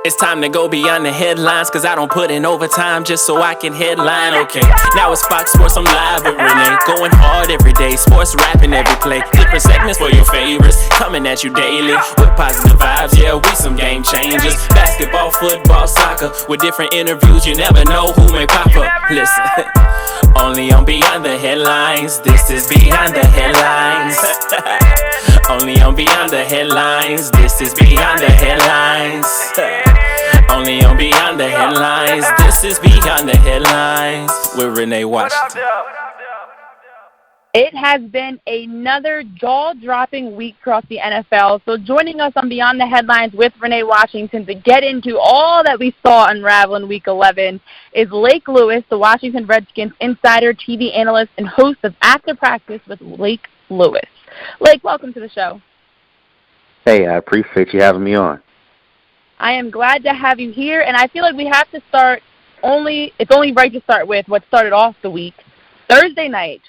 It's time to go beyond the headlines, cause I don't put in overtime just so I can headline. Okay, now it's Fox Sports, I'm live with Renee. Going hard every day, sports rapping every play. Different segments for your favorites, coming at you daily with positive vibes, yeah, we some game changers. Basketball, football, soccer, with different interviews, you never know who may pop up. Listen, only on Beyond the Headlines, this is Beyond the Headlines. Only on Beyond the Headlines, this is Beyond the Headlines. Only on Beyond the Headlines, this is Beyond the Headlines with Renee Washington. It has been another jaw-dropping week across the NFL. So joining us on Beyond the Headlines with Renee Washington to get into all that we saw unravel in Week 11 is Lake Lewis, the Washington Redskins insider, TV analyst, and host of After Practice with Lake Lewis. Lake, welcome to the show. Hey, I appreciate you having me on. I am glad to have you here, and I feel like we have to start it's only right to start with what started off the week. Thursday night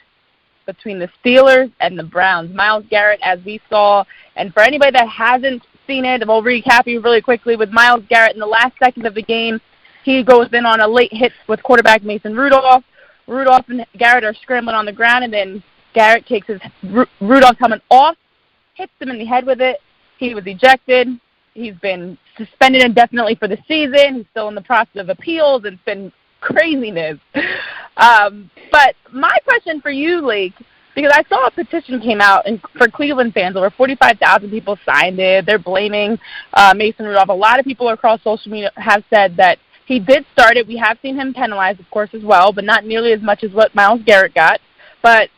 between the Steelers and the Browns. Myles Garrett, as we saw, and for anybody that hasn't seen it, we'll recap you really quickly with Myles Garrett in the last second of the game. He goes in on a late hit with quarterback Mason Rudolph. Rudolph and Garrett are scrambling on the ground, and then Garrett takes Rudolph's helmet off, hits him in the head with it. He was ejected. He's been suspended indefinitely for the season. He's still in the process of appeals. It's been craziness. But my question for you, Lake, because I saw a petition came out for Cleveland fans. Over 45,000 people signed it. They're blaming Mason Rudolph. A lot of people across social media have said that he did start it. We have seen him penalized, of course, as well, but not nearly as much as what Myles Garrett got. But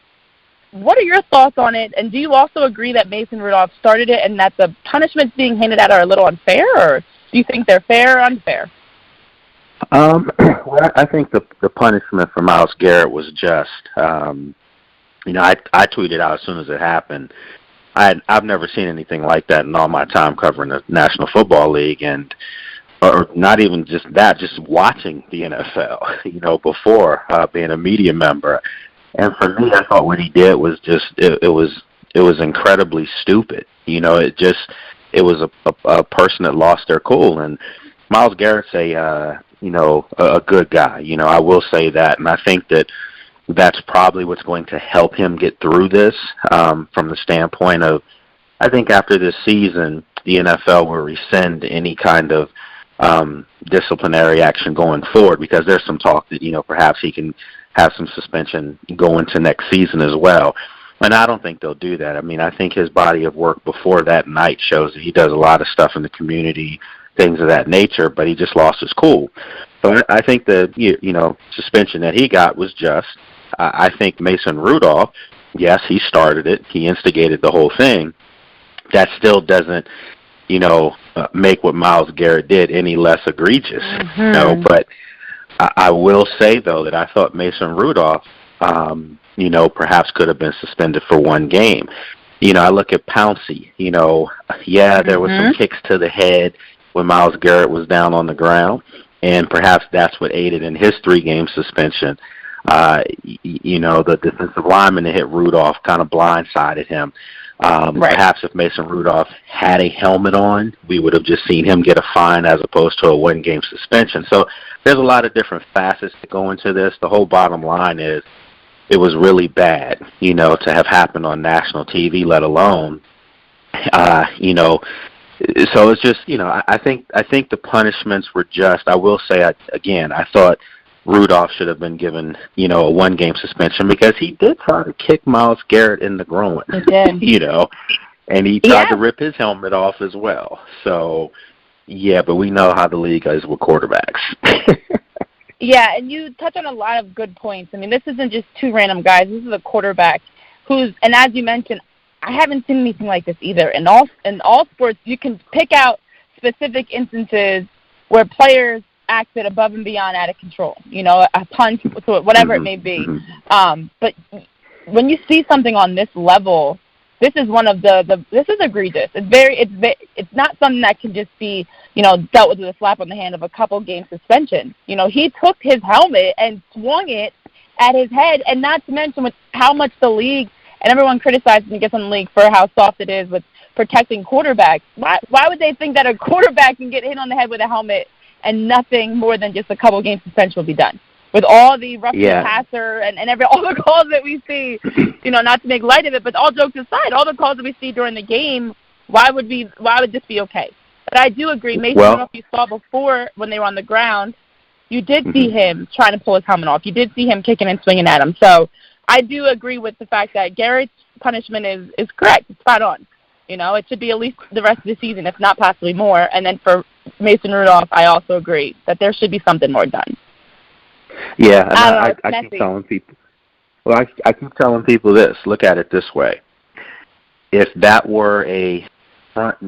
what are your thoughts on it, and do you also agree that Mason Rudolph started it and that the punishments being handed out are a little unfair, or do you think they're fair or unfair? Well, I think the punishment for Myles Garrett was just. I tweeted out as soon as it happened. I've never seen anything like that in all my time covering the National Football League, or not even just that, just watching the NFL, before being a media member. And for me, I thought what he did was just it was incredibly stupid. It was a person that lost their cool. And Myles Garrett's a good guy. I will say that, and I think that's probably what's going to help him get through this from the standpoint of, I think after this season, the NFL will rescind any kind of disciplinary action going forward, because there's some talk that perhaps he can have some suspension go into next season as well. And I don't think they'll do that. I mean, I think his body of work before that night shows that he does a lot of stuff in the community, things of that nature, but he just lost his cool. So I think the suspension that he got was just. I think Mason Rudolph, yes, he started it. He instigated the whole thing. That still doesn't, make what Myles Garrett did any less egregious. Mm-hmm. But I will say, though, that I thought Mason Rudolph, perhaps could have been suspended for one game. I look at Pouncey. There was some kicks to the head when Myles Garrett was down on the ground, and perhaps that's what aided in his 3-game suspension. The defensive lineman that hit Rudolph kind of blindsided him. Right. Perhaps if Mason Rudolph had a helmet on, we would have just seen him get a fine as opposed to a 1-game suspension. So there's a lot of different facets that go into this. The whole bottom line is it was really bad, to have happened on national TV, let alone, so it's just, I think the punishments were just. I will say, I thought Rudolph should have been given, a 1-game suspension, because he did try to kick Myles Garrett in the groin. He did. And he tried to rip his helmet off as well. So, yeah, but we know how the league is with quarterbacks. Yeah, and you touch on a lot of good points. I mean, this isn't just two random guys. This is a quarterback and as you mentioned, I haven't seen anything like this either. In all sports, you can pick out specific instances where players acted above and beyond, out of control. A punch, whatever it may be. But when you see something on this level, this is one of this is egregious. It's not something that can just be dealt with a slap on the hand of a couple game suspension. He took his helmet and swung it at his head, and not to mention with how much the league and everyone criticizes and gets on the league for how soft it is with protecting quarterbacks. Why would they think that a quarterback can get hit on the head with a helmet and nothing more than just a couple game suspension will be done? With all the roughing passer and all the calls that we see, not to make light of it, but all jokes aside, all the calls that we see during the game, why would this be okay? But I do agree. Mason Rudolph, you saw before when they were on the ground, you did see him trying to pull his helmet off. You did see him kicking and swinging at him. So I do agree with the fact that Garrett's punishment is correct. It's spot on. It should be at least the rest of the season, if not possibly more. And then for Mason Rudolph, I also agree that there should be something more done. Yeah, and I keep telling people. Well, I keep telling people this. Look at it this way: if that were a front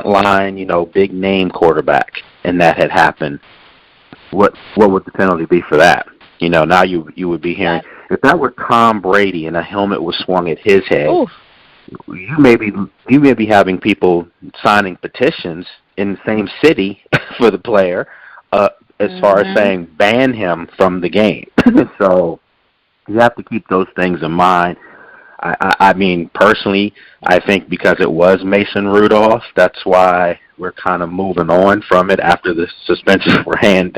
line, big name quarterback, and that had happened, what would the penalty be for that? Now you would be hearing if that were Tom Brady and a helmet was swung at his head. Oof. You may be having people signing petitions in the same city for the player. As far as saying ban him from the game. So you have to keep those things in mind. I mean, personally, I think because it was Mason Rudolph, that's why we're kind of moving on from it after the suspensions were handed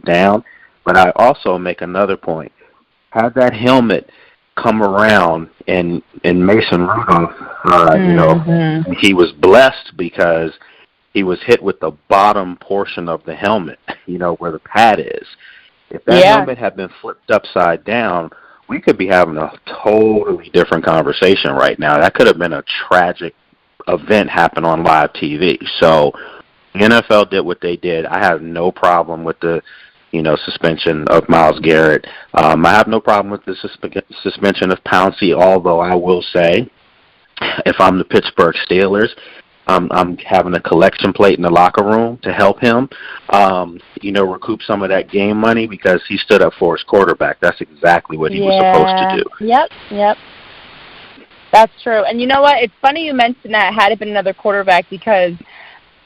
down. But I also make another point. Had that helmet come around and Mason Rudolph, he was blessed because he was hit with the bottom portion of the helmet, where the pad is. If that helmet had been flipped upside down, we could be having a totally different conversation right now. That could have been a tragic event happen on live TV. So the NFL did what they did. I have no problem with the, suspension of Myles Garrett. I have no problem with the suspension of Pouncey, although I will say, if I'm the Pittsburgh Steelers, I'm having a collection plate in the locker room to help him, recoup some of that game money because he stood up for his quarterback. That's exactly what he was supposed to do. Yep. That's true. And you know what? It's funny you mentioned that had it been another quarterback because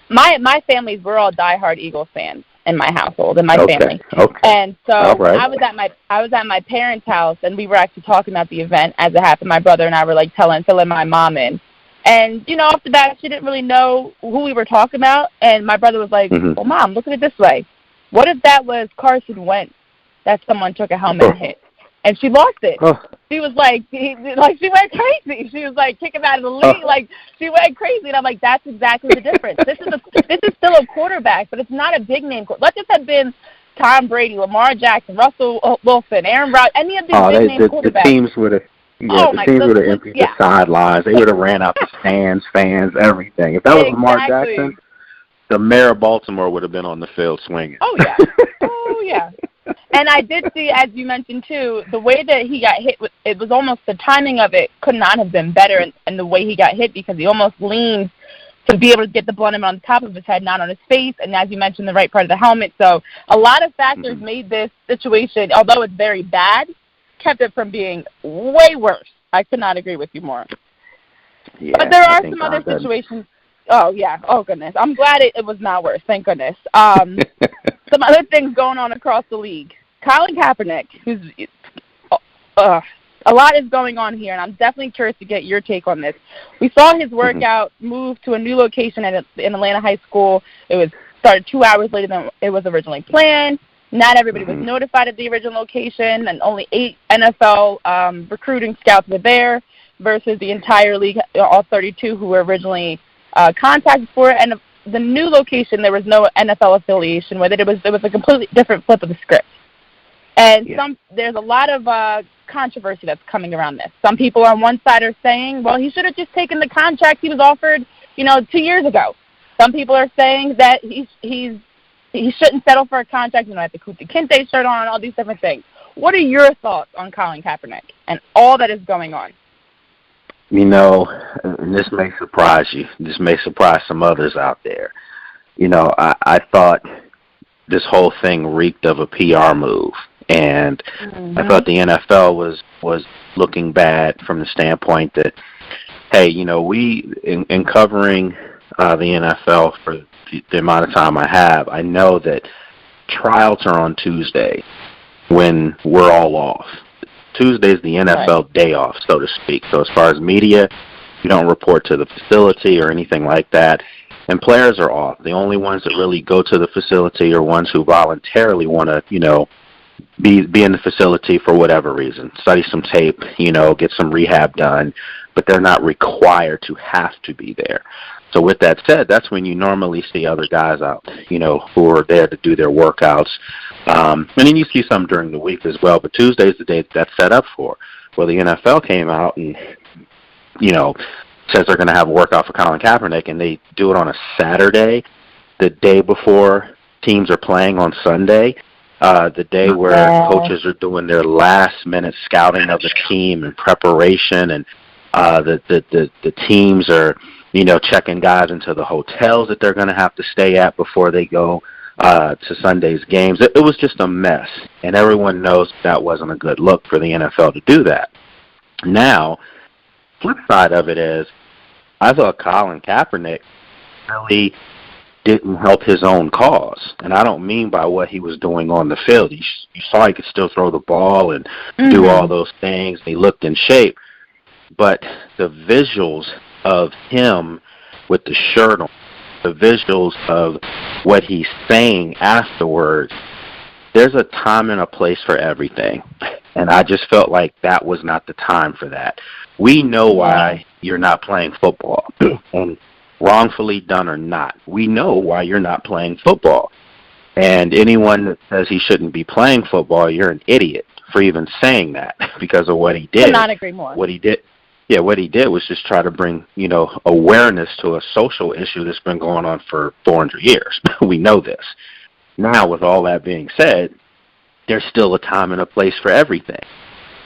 my families, we're all diehard Eagles fans in my household, in my family. Okay. And so I was at my parents' house, and we were actually talking about the event as it happened. My brother and I were like filling my mom in. And, off the bat, she didn't really know who we were talking about. And my brother was like, well, Mom, look at it this way. What if that was Carson Wentz that someone took a helmet and hit? And she lost it. She was like, she went crazy. She was like, kick him out of the league. She went crazy. And I'm like, that's exactly the difference. This is still a quarterback, but it's not a big name. Let's just have been Tom Brady, Lamar Jackson, Russell Wilson, Aaron Rodgers, any of these big name quarterbacks. The teams would have. the teams would have emptied the sidelines. They would have ran out the stands, fans, everything. If that was Lamar Jackson, the mayor of Baltimore would have been on the field swinging. Oh, yeah. And I did see, as you mentioned, too, the way that he got hit, it was almost the timing of it could not have been better in the way he got hit because he almost leaned to be able to get the blunt on the top of his head, not on his face, and as you mentioned, the right part of the helmet. So a lot of factors made this situation, although it's very bad, kept it from being way worse. I could not agree with you more. Yeah, but there are some other situations. Oh, yeah. Oh, goodness. I'm glad it was not worse. Thank goodness. Some other things going on across the league. Colin Kaepernick, who's a lot is going on here, and I'm definitely curious to get your take on this. We saw his workout move to a new location in Atlanta High School. It was started 2 hours later than it was originally planned. Not everybody was notified of the original location, and only 8 NFL recruiting scouts were there versus the entire league, all 32 who were originally contacted for it. And the new location, there was no NFL affiliation with it. It was a completely different flip of the script. And there's a lot of controversy that's coming around this. Some people on one side are saying, well, he should have just taken the contract he was offered, 2 years ago. Some people are saying that he shouldn't settle for a contract, have the Kunta Kinte shirt on, all these different things. What are your thoughts on Colin Kaepernick and all that is going on? And this may surprise you. This may surprise some others out there. I thought this whole thing reeked of a PR move. And I thought the NFL was looking bad from the standpoint that, hey, we, in covering the NFL for the amount of time I have, I know that tryouts are on Tuesday when we're all off. Tuesday's the NFL day off, so to speak. So as far as media, You don't report to the facility or anything like that. And players are off. The only ones that really go to the facility are ones who voluntarily want to, be in the facility for whatever reason, study some tape, get some rehab done, but they're not required to have to be there. So with that said, that's when you normally see other guys out, who are there to do their workouts. And then you see some during the week as well, but Tuesday's the day that's set up for. Well, the NFL came out and, says they're going to have a workout for Colin Kaepernick, and they do it on a Saturday, the day before teams are playing on Sunday, the day where coaches are doing their last-minute scouting of the team and preparation, and the teams are, checking guys into the hotels that they're going to have to stay at before they go to Sunday's games. It was just a mess, and everyone knows that wasn't a good look for the NFL to do that. Now, flip side of it is, I thought Colin Kaepernick really didn't help his own cause. And I don't mean by what he was doing on the field. You saw he could still throw the ball and do all those things. He looked in shape. But the visuals of him with the shirt on, the visuals of what he's saying afterwards, there's a time and a place for everything. And I just felt like that was not the time for that. We know why you're not playing football. And wrongfully done or not, we know why you're not playing football. And anyone that says he shouldn't be playing football, you're an idiot for even saying that because of what he did. Could not agree more. What he did was just try to bring, awareness to a social issue that's been going on for 400 years. We know this. Now, with all that being said, there's still a time and a place for everything.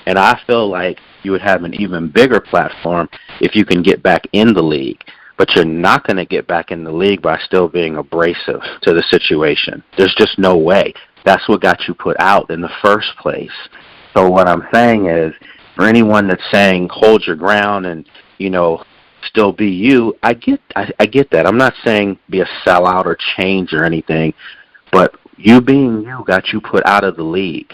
And I feel like you would have an even bigger platform if you can get back in the league. But you're not going to get back in the league by still being abrasive to the situation. There's just no way. That's what got you put out in the first place. So what I'm saying is, for anyone that's saying hold your ground and, still be you, I get that. I'm not saying be a sellout or change or anything, but you being you got you put out of the league.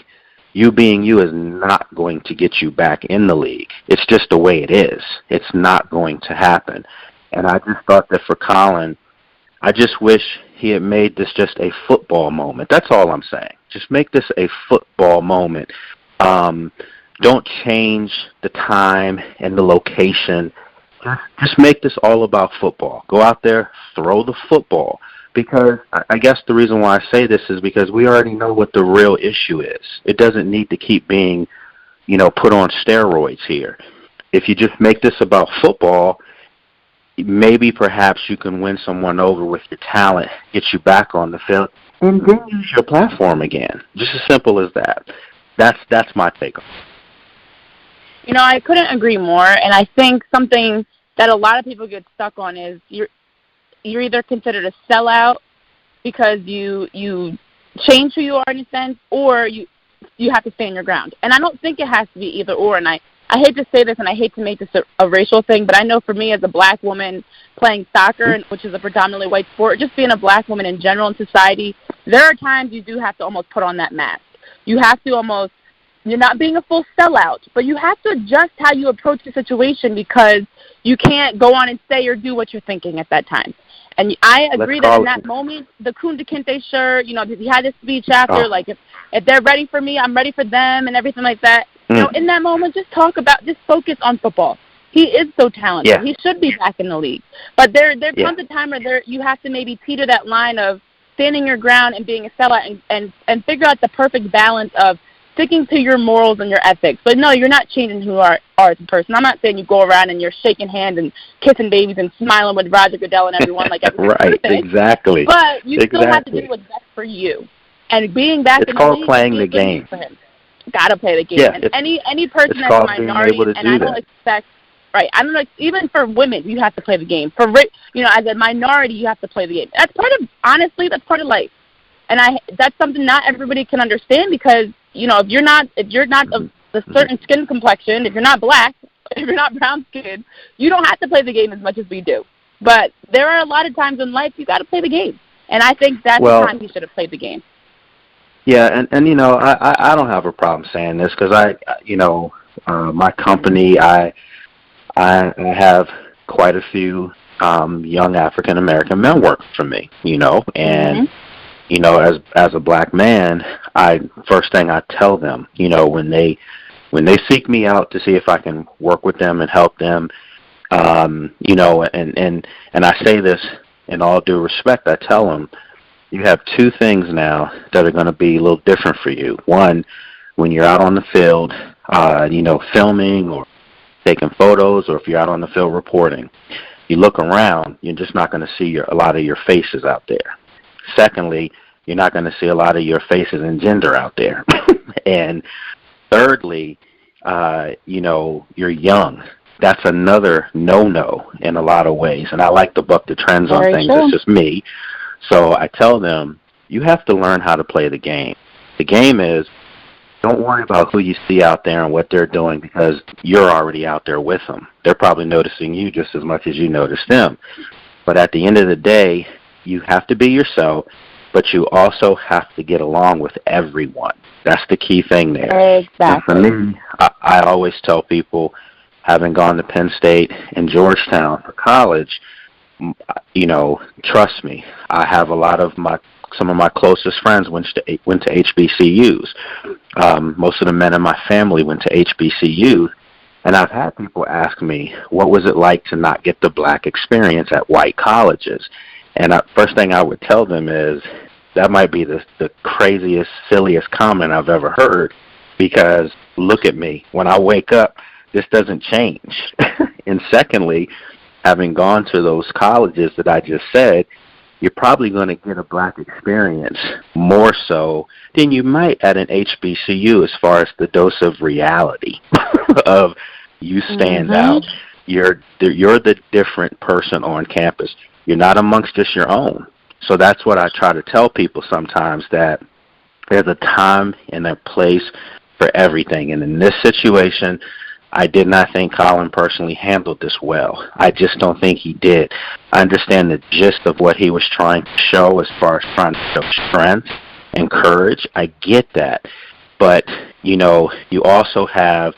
You being you is not going to get you back in the league. It's just the way it is. It's not going to happen. And I just thought that for Colin, I just wish he had made this just a football moment. That's all I'm saying. Just make this a football moment. Don't change the time and the location. Just make this all about football. Go out there, throw the football. Because I guess the reason why I say this is because we already know what the real issue is. It doesn't need to keep being, put on steroids here. If you just make this about football, maybe perhaps you can win someone over with your talent, get you back on the field, and then use your platform again. Just as simple as that. That's my take on it. I couldn't agree more, and I think something that a lot of people get stuck on is you're either considered a sellout because you change who you are in a sense, or you have to stand your ground. And I don't think it has to be either or, and I hate to say this, and I hate to make this a racial thing, but I know for me as a black woman playing soccer, which is a predominantly white sport, just being a black woman in general in society, there are times you do have to almost put on that mask. You have to almost, you're not being a full sellout, but you have to adjust how you approach the situation because you can't go on and say or do what you're thinking at that time. And I agree that in that moment, the Kunta Kinte shirt, because he had this speech after, like, if they're ready for me, I'm ready for them and everything like that. In that moment, just focus on football. He is so talented. Yeah. He should be back in the league. But there comes a time where you have to maybe teeter that line of standing your ground and being a sellout and figure out the perfect balance of sticking to your morals and your ethics. But no, you're not changing who you are as a person. I'm not saying you go around and you're shaking hands and kissing babies and smiling with Roger Goodell and everyone like every right, person. Exactly. But you still have to do what's best for you. And being back in the league, it's called playing the game. For him. Gotta play the game. Yeah, and any person that's a minority, and I don't expect, right, I don't know, even for women, you have to play the game. For, as a minority, you have to play the game. That's honestly, that's part of life. And that's something not everybody can understand because, if you're not of a certain skin complexion, if you're not black, if you're not brown skinned, you don't have to play the game as much as we do. But there are a lot of times in life you got to play the game. And I think that's the time he should have played the game. Yeah, and I don't have a problem saying this because my company, I have quite a few young African American men work for me, and as a black man, first thing I tell them, when they seek me out to see if I can work with them and help them, and I say this in all due respect, I tell them, you have two things now that are going to be a little different for you. One, when you're out on the field, filming or taking photos, or if you're out on the field reporting, you look around, you're just not going to see a lot of your faces out there. Secondly, you're not going to see a lot of your faces and gender out there. And thirdly, you're young. That's another no-no in a lot of ways. And I like to buck the trends on things. It's just me. So I tell them, you have to learn how to play the game. The game is, don't worry about who you see out there and what they're doing, because you're already out there with them. They're probably noticing you just as much as you notice them. But at the end of the day, you have to be yourself, but you also have to get along with everyone. That's the key thing there. Exactly. And for me, I always tell people, having gone to Penn State and Georgetown for college, trust me, I have some of my closest friends went to HBCUs. Most of the men in my family went to HBCU, and I've had people ask me, what was it like to not get the black experience at white colleges? And first thing I would tell them is, that might be the craziest, silliest comment I've ever heard, because look at me. When I wake up, this doesn't change. And secondly, having gone to those colleges that I just said, you're probably going to get a black experience more so than you might at an HBCU, as far as the dose of reality of you stand out. You're the different person on campus. You're not amongst just your own. So that's what I try to tell people sometimes, that there's a time and a place for everything. And in this situation, I did not think Colin personally handled this well. I just don't think he did. I understand the gist of what he was trying to show, as far as trying to show strength and courage. I get that. But, you also have,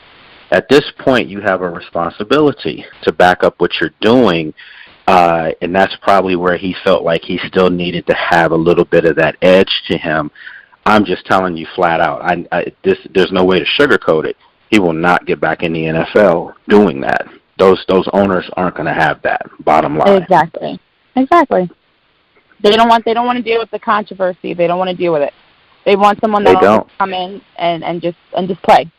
at this point, you have a responsibility to back up what you're doing. And that's probably where he felt like he still needed to have a little bit of that edge to him. I'm just telling you flat out, there's no way to sugarcoat it. He will not get back in the NFL doing that. Those owners aren't going to have that, bottom line. Exactly. They don't want to deal with the controversy. They don't want to deal with it. They want someone that will come in and just play.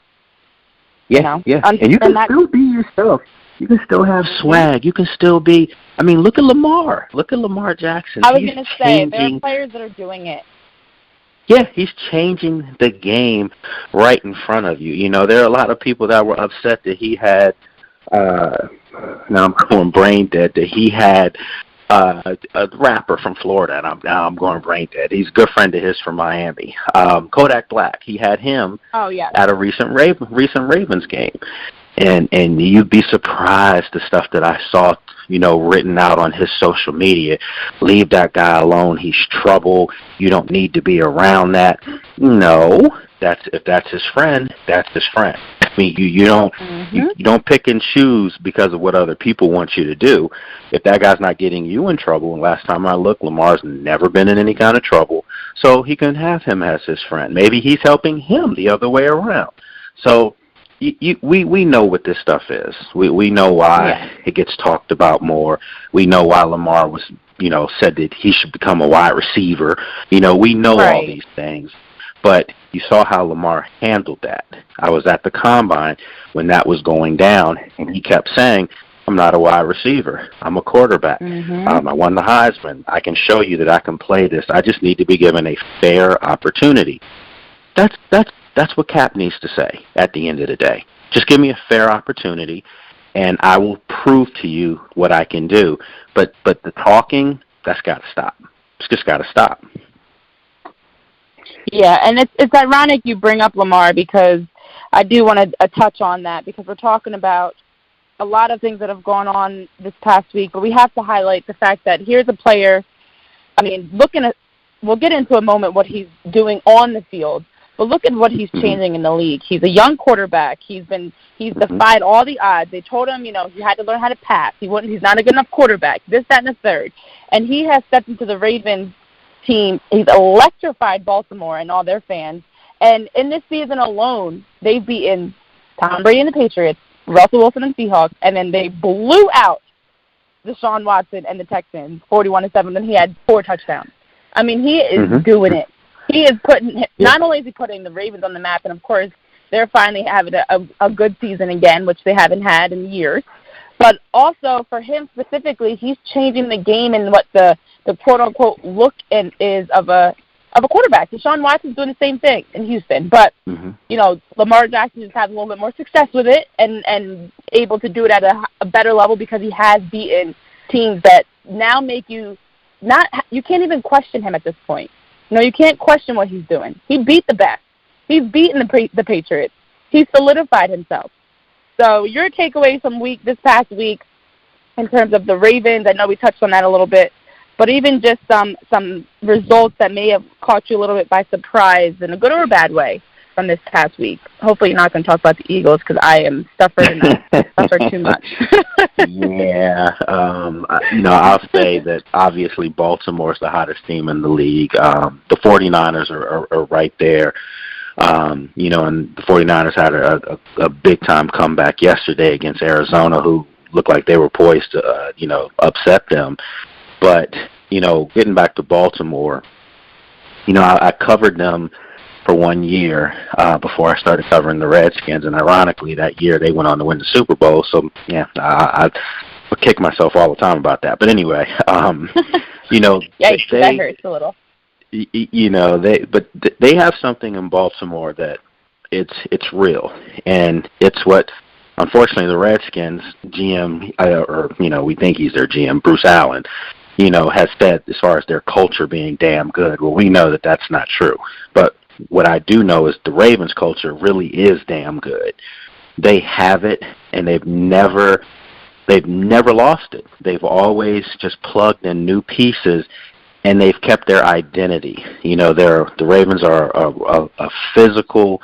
Yeah, yeah. And you can still be yourself. You can still have swag. You can still be. I mean, look at Lamar. Look at Lamar Jackson. I was going to say, there are players that are doing it. Yeah, he's changing the game right in front of you. There are a lot of people that were upset that he had, now I'm going brain dead, that he had a rapper from Florida, and now I'm going brain dead. He's a good friend of his from Miami. Kodak Black, he had him at a recent Ravens game. And you'd be surprised the stuff that I saw, written out on his social media. Leave that guy alone. He's trouble. You don't need to be around that. No, if that's his friend, that's his friend. I mean, you don't pick and choose because of what other people want you to do. If that guy's not getting you in trouble, and last time I looked, Lamar's never been in any kind of trouble, so he can have him as his friend. Maybe he's helping him the other way around. So we know what this stuff is. We know why it gets talked about more. We know why Lamar was, said that he should become a wide receiver. We know all these things. But you saw how Lamar handled that. I was at the Combine when that was going down, and he kept saying, I'm not a wide receiver. I'm a quarterback. I won the Heisman. I can show you that I can play this. I just need to be given a fair opportunity. That's what Cap needs to say at the end of the day. Just give me a fair opportunity, and I will prove to you what I can do. But the talking, that's got to stop. It's just got to stop. Yeah, and it's ironic you bring up Lamar, because I do want to touch on that, because we're talking about a lot of things that have gone on this past week, but we have to highlight the fact that here's a player, we'll get into a moment what he's doing on the field, But look at what he's changing in the league. He's a young quarterback. He's defied all the odds. They told him, he had to learn how to pass. He's not a good enough quarterback. This, that, and the third. And he has stepped into the Ravens team. He's electrified Baltimore and all their fans. And in this season alone, they've beaten Tom Brady and the Patriots, Russell Wilson and Seahawks, and then they blew out Deshaun Watson and the Texans 41-7. And he had 4 touchdowns. I mean, he is doing it. He is not only is he putting the Ravens on the map, and of course they're finally having a good season again, which they haven't had in years, but also for him specifically, he's changing the game and what the quote unquote look is of a quarterback. Deshaun Watson's doing the same thing in Houston, but Lamar Jackson just has a little bit more success with it and able to do it at a better level because he has beaten teams that now make you can't even question him at this point. You can't question what he's doing. He beat the best. He's beaten the Patriots. He's solidified himself. So your takeaways from this past week in terms of the Ravens, I know we touched on that a little bit, but even just some results that may have caught you a little bit by surprise in a good or a bad way from this past week. Hopefully you're not going to talk about the Eagles because I am suffered enough. Suffered too much. Yeah. I'll say that obviously Baltimore's the hottest team in the league. The 49ers are right there. And the 49ers had a big-time comeback yesterday against Arizona, who looked like they were poised to, upset them. But, getting back to Baltimore, I covered them for 1 year before I started covering the Redskins, and ironically, that year they went on to win the Super Bowl. So, yeah, I kick myself all the time about that. But anyway, Yikes, that hurts a little. They have something in Baltimore that it's real, and it's what, unfortunately, the Redskins GM, we think he's their GM, Bruce Allen, has said as far as their culture being damn good. Well, we know that that's not true, but what I do know is the Ravens culture really is damn good. They have it, and they've never lost it. They've always just plugged in new pieces, and they've kept their identity. The Ravens are a physical,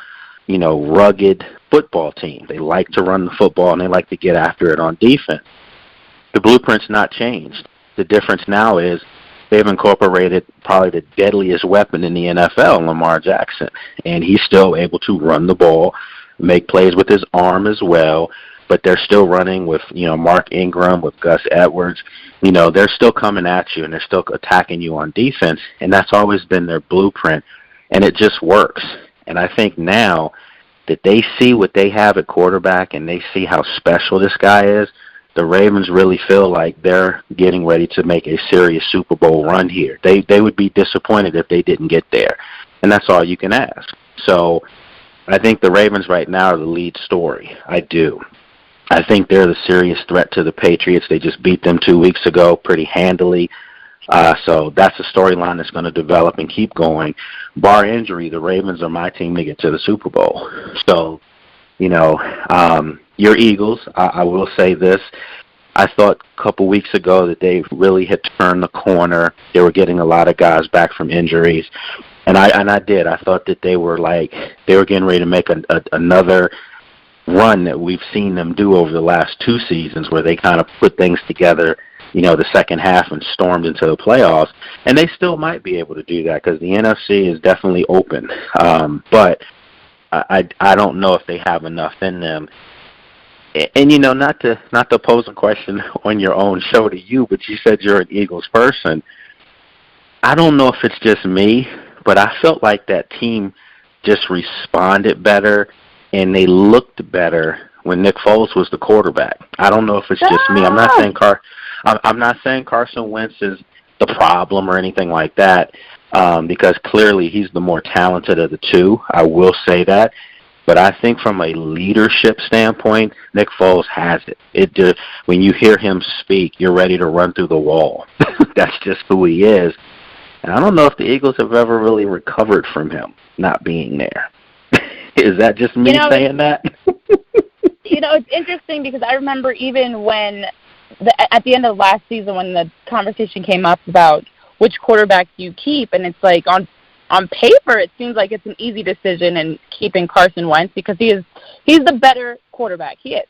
rugged football team. They like to run the football, and they like to get after it on defense. The blueprint's not changed. The difference now is they've incorporated probably the deadliest weapon in the NFL, Lamar Jackson, and he's still able to run the ball, make plays with his arm as well, but they're still running with, Mark Ingram, with Gus Edwards. They're still coming at you, and they're still attacking you on defense, and that's always been their blueprint, and it just works. And I think now that they see what they have at quarterback and they see how special this guy is, the Ravens really feel like they're getting ready to make a serious Super Bowl run here. They would be disappointed if they didn't get there, and that's all you can ask. So I think the Ravens right now are the lead story. I do. I think they're the serious threat to the Patriots. They just beat them 2 weeks ago pretty handily. So that's a storyline that's going to develop and keep going. Bar injury, the Ravens are my team to get to the Super Bowl. So, your Eagles, I will say this. I thought a couple weeks ago that they really had turned the corner. They were getting a lot of guys back from injuries. And I did. I thought that they were getting ready to make another run that we've seen them do over the last 2 seasons, where they kind of put things together, the second half and stormed into the playoffs. And they still might be able to do that because the NFC is definitely open. But I don't know if they have enough in them. And not to pose a question on your own show to you, but you said you're an Eagles person. I don't know if it's just me, but I felt like that team just responded better and they looked better when Nick Foles was the quarterback. I don't know if it's just me. I'm not saying Carson Wentz is the problem or anything like that, because clearly he's the more talented of the two. I will say that. But I think from a leadership standpoint, Nick Foles has it. When you hear him speak, you're ready to run through the wall. That's just who he is. And I don't know if the Eagles have ever really recovered from him not being there. Is that just me saying that? It's interesting because I remember even when at the end of last season when the conversation came up about which quarterback you keep, and it's like on paper, it seems like it's an easy decision in keeping Carson Wentz because he's the better quarterback. He is.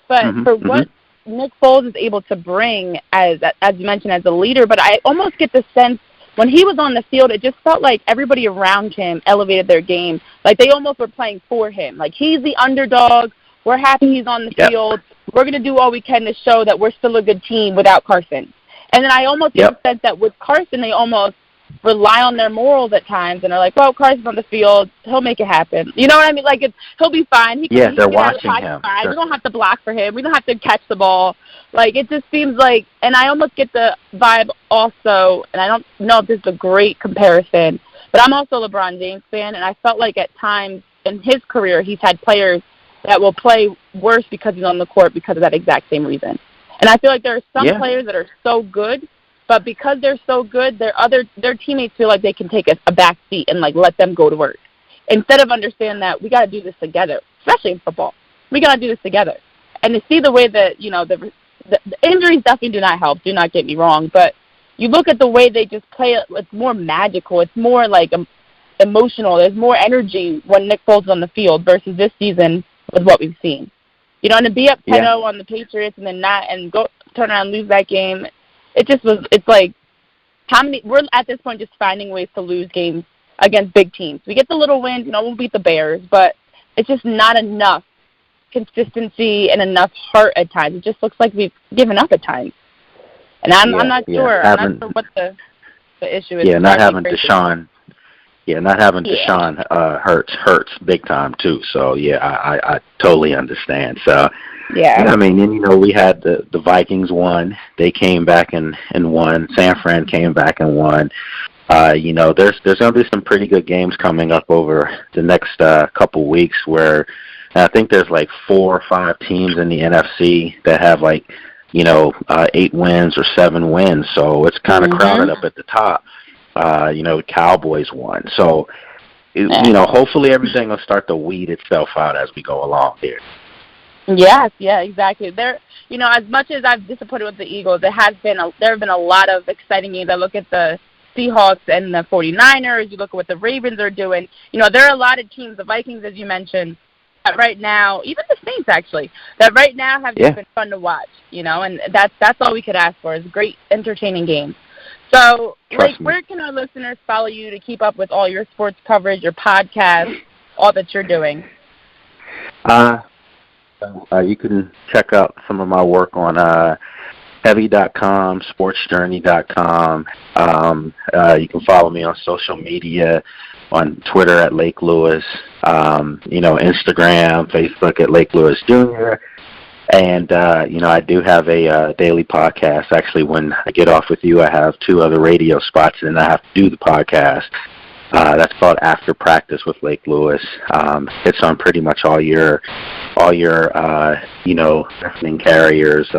But for what Nick Foles is able to bring, as you mentioned, as a leader, but I almost get the sense when he was on the field, it just felt like everybody around him elevated their game. Like they almost were playing for him. Like he's the underdog. We're happy he's on the field. We're going to do all we can to show that we're still a good team without Carson. And then I almost get the sense that with Carson, they almost rely on their morals at times and are like, well, Carson's on the field. He'll make it happen. You know what I mean? Like, he'll be fine. They're watching him. Sure. We don't have to block for him. We don't have to catch the ball. Like, it just seems like, and I almost get the vibe also, and I don't know if this is a great comparison, but I'm also a LeBron James fan, and I felt like at times in his career he's had players that will play worse because he's on the court because of that exact same reason. And I feel like there are some players that are so good, but because they're so good, their teammates feel like they can take a back seat and, like, let them go to work. Instead of understanding that we got to do this together, especially in football. We got to do this together. And to see the way that, you know, the injuries definitely do not help, do not get me wrong, but you look at the way they just play it, it's more magical. It's more, like, emotional. There's more energy when Nick Foles is on the field versus this season with what we've seen. You know, and to be up 10-0 on the Patriots and then not and go turn around and lose that game, it's like we're at this point just finding ways to lose games against big teams. We get the little wins, you know, we'll beat the Bears, but it's just not enough consistency and enough heart at times. It just looks like we've given up at times. And I'm not sure. I'm not sure what the issue is. Yeah, not having Deshaun. Yeah, not having Deshaun hurts big time too. So I totally understand. So I mean, and you know, we had the Vikings won. They came back and won. San Fran came back and won. You know, there's going to be some pretty good games coming up over the next couple weeks where I think there's like 4 or 5 teams in the NFC that have like, you know, 8 wins or 7 wins. So it's kind of crowded up at the top. You know, the Cowboys won. So, you know, hopefully everything will start to weed itself out as we go along here. Yes, yeah, exactly. You know, as much as I've disappointed with the Eagles, there have been a lot of exciting games. I look at the Seahawks and the 49ers. You look at what the Ravens are doing. You know, there are a lot of teams, the Vikings, as you mentioned, that right now, even the Saints actually, that right now have just been fun to watch. You know, and that's all we could ask for is great, entertaining games. So, like, where can our listeners follow you to keep up with all your sports coverage, your podcast, all that you're doing? You can check out some of my work on heavy.com, sportsjourney.com. You can follow me on social media, on Twitter at Lake Lewis, you know, Instagram, Facebook at Lake Lewis Jr., and, you know, I do have a daily podcast. Actually, when I get off with you, I have 2 other radio spots, and then I have to do the podcast. That's called After Practice with Lake Lewis. It's on pretty much all your you know, listening carriers,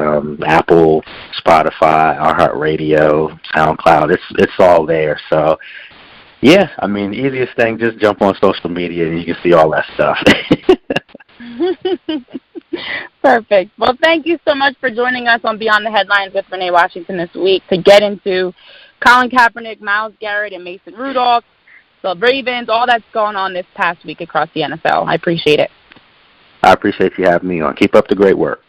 Apple, Spotify, iHeartRadio, SoundCloud. It's all there. So, yeah, I mean, easiest thing, just jump on social media and you can see all that stuff. Perfect. Well, thank you so much for joining us on Beyond the Headlines with Renee Washington this week to get into Colin Kaepernick, Myles Garrett, and Mason Rudolph, the Ravens, all that's going on this past week across the NFL. I appreciate it. I appreciate you having me on. Keep up the great work.